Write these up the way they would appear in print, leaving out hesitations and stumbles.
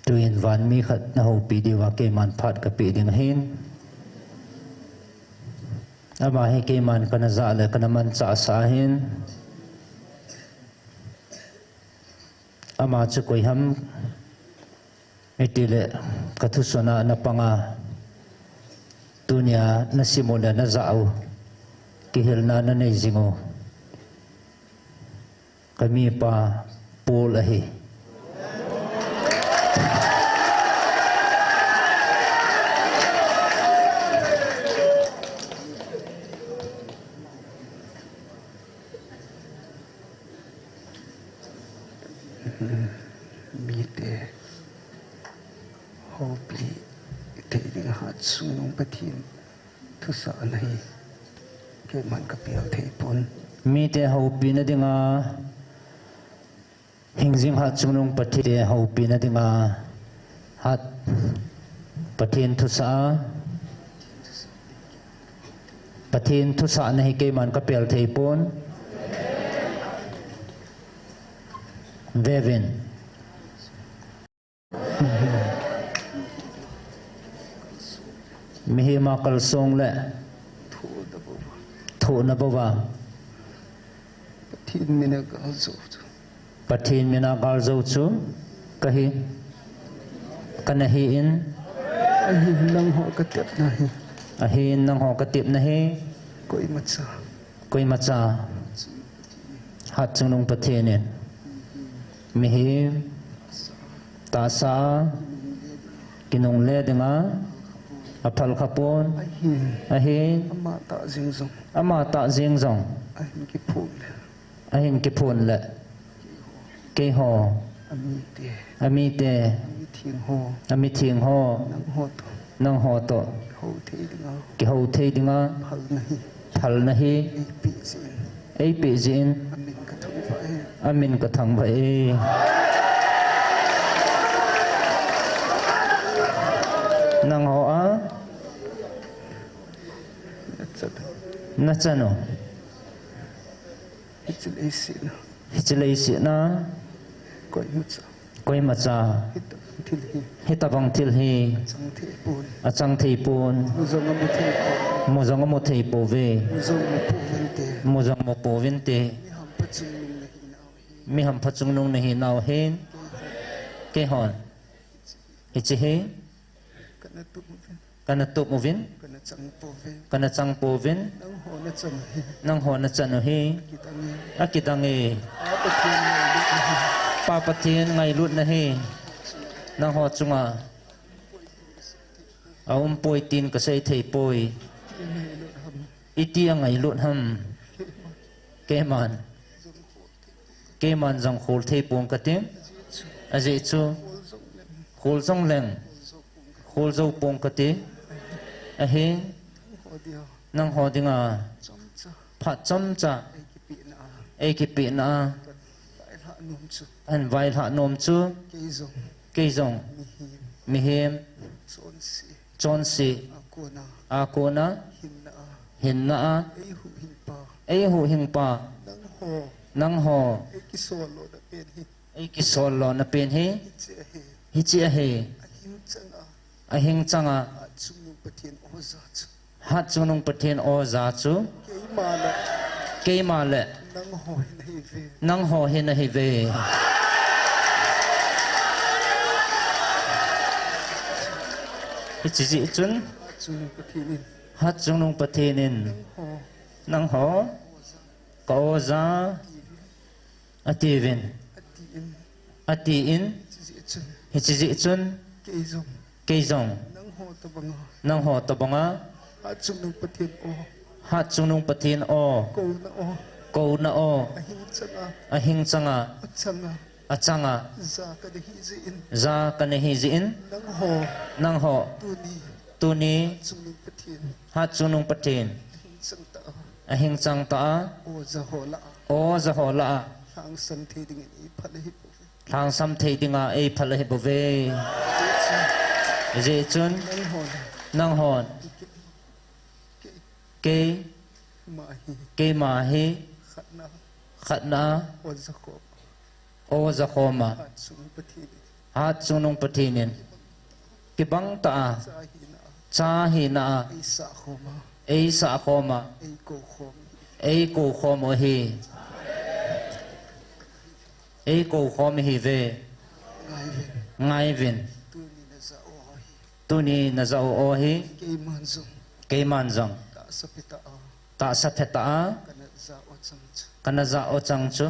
tuin van mi khat na ho pi di wa ke man phat ka pi ding hin ama he ke man kana za le kana man cha sa hin ama chu koi ham itile kathu sona na panga dunia na simula na zao kihil na na nei zingo kami pa pol ahi mite hobi teiding hat sunung patin thu sa nahi ke man ka pial theipon mite hobi na dinga hingjing hat sunung pati de hobi na dinga hat patin thu sa patin thu sa nahi ke man ka pial theipon Vevin Mihima kalsong le Thu na bawa patin mina galzo Patin mina galzo chu Kahi Kanahiin ahin nang ho katep nahi Ahin nang ho katip nahi koi matsa Hat sunung patinin Mihim Tasa Kinong le dinga Apal kapon Ahin Ama ta zingzong Ahin kipun le Keho Amite Amiting ho Nang ho to Kiho te dinga Phal nahi Ay pizin Amin kathang bhai Nang ho a Nachano Hichilay si na Koi macha Hitabang tilhi Achang teipun Muzong mo teipo ve Muzong mo po vinte Mi ham phachung nung nahi nau hen Ke hon Hichihe Kana tup mo vin Kana chang po vin Nang ho na chano he Akitang e Papatin ngay lut na he Nang ho chunga Poi tin kasay thay poi Iti ang ngay lut ham Ke man zang khol thay pong katim Aze chu Khol zong leng Khol zau pong kati Ahin Nang ho dinga Phat chom cha Ekipi na An vai hạ nom chu Kei zong Mihim Chon si Akona Hin na Ay hu hing pa Nang ho Ay kisolo na pen he Hichi ahe Ahing changa Hat sunung patin o za chu Kei ma le Nang ho hin ahe ve Hichi zi chun Hat sunung patinin Nang ho Ka o za Ativin Atiin Hichi zi chun Kei zong Nang ho tabanga Hat sunung patin o Kou na o Ahing changa Achanga Za kanahi ziin Nang ho Tuni Hat sunung patin Ahing chang ta O za ho la Thang sam thei dinga e phalahi bove Ze chun Nang hon Ke mahi Khatna O zakhoma hat sunung patinin kibang ta cha hi na ei sa khoma ei ko khom hi ei ko khom hi ve ngai vin tu ni na zao o hi ke man zong ta sa pheta kana za o chang chu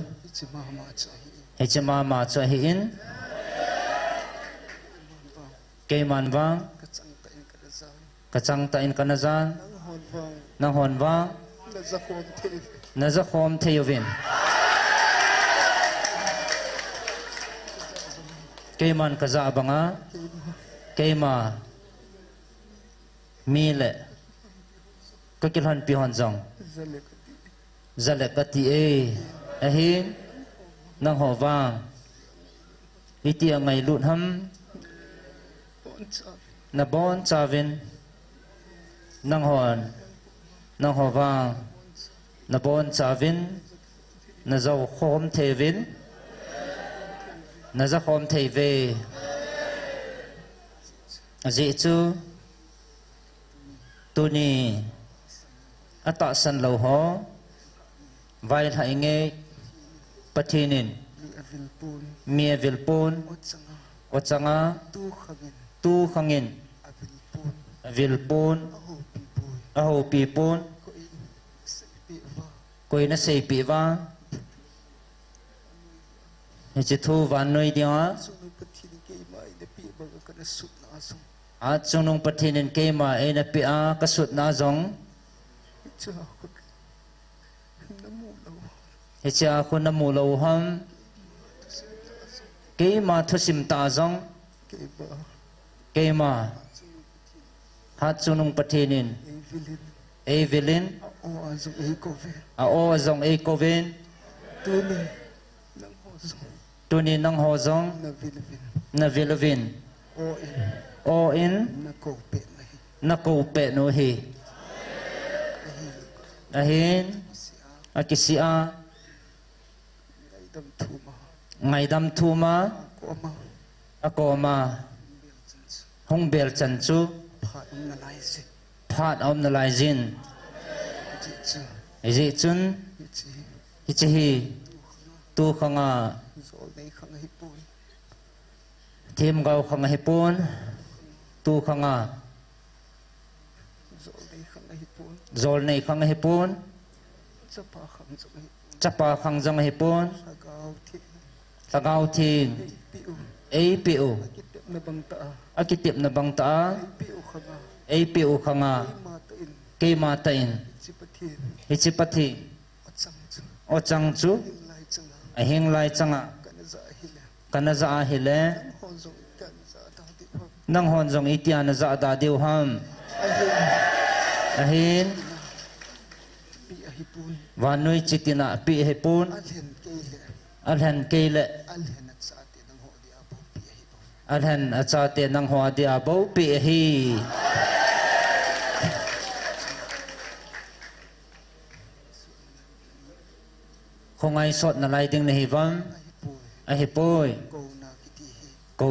he chima ma cha hi in ke man wang ka chang ta in kana zan nang hon wang na za khom the yovin ke man ka za banga ke ma mi le ka kilhan pi hon zong zalekati a hin nang ho wang iti ngai lut ham na bon chavin nang ho wang na bon chavin na zau khom thevin na za khom theve aje chu tu ni ata san lo ho vai thai nge pathinin mia vilpun ochanga tu khangin vilpun aho pipun koi na sei pi wa he chi thu van noi dia a chunung pathinin ke ma e na pi a ka sut na zong he cha khun na mu lo ham ke ma thusim ta zong ke ma ha chunung pathinin evelyn a o zong e koven tu ni nang ho zong na vilvin o in na ko pe no hi ahin akisia ngai dam thuma akoma hong bel chan chu phat om na lai jin ji chun chi hi tu khanga thêm gao khanga hipun tu khanga zol nei khanga hipun chapa khang jang hipun tagau thing ei piu akitip na bangta ei piu khanga ke ma tain hichipathi o chang chu a heng lai changa kana za hile nang hon jong itia na za da deu ham ahin vanui chitina pi hepun alhan keile alhan achate nang ho dia bo pi hi khongai sot na lai ding na hi vam a hepoi ko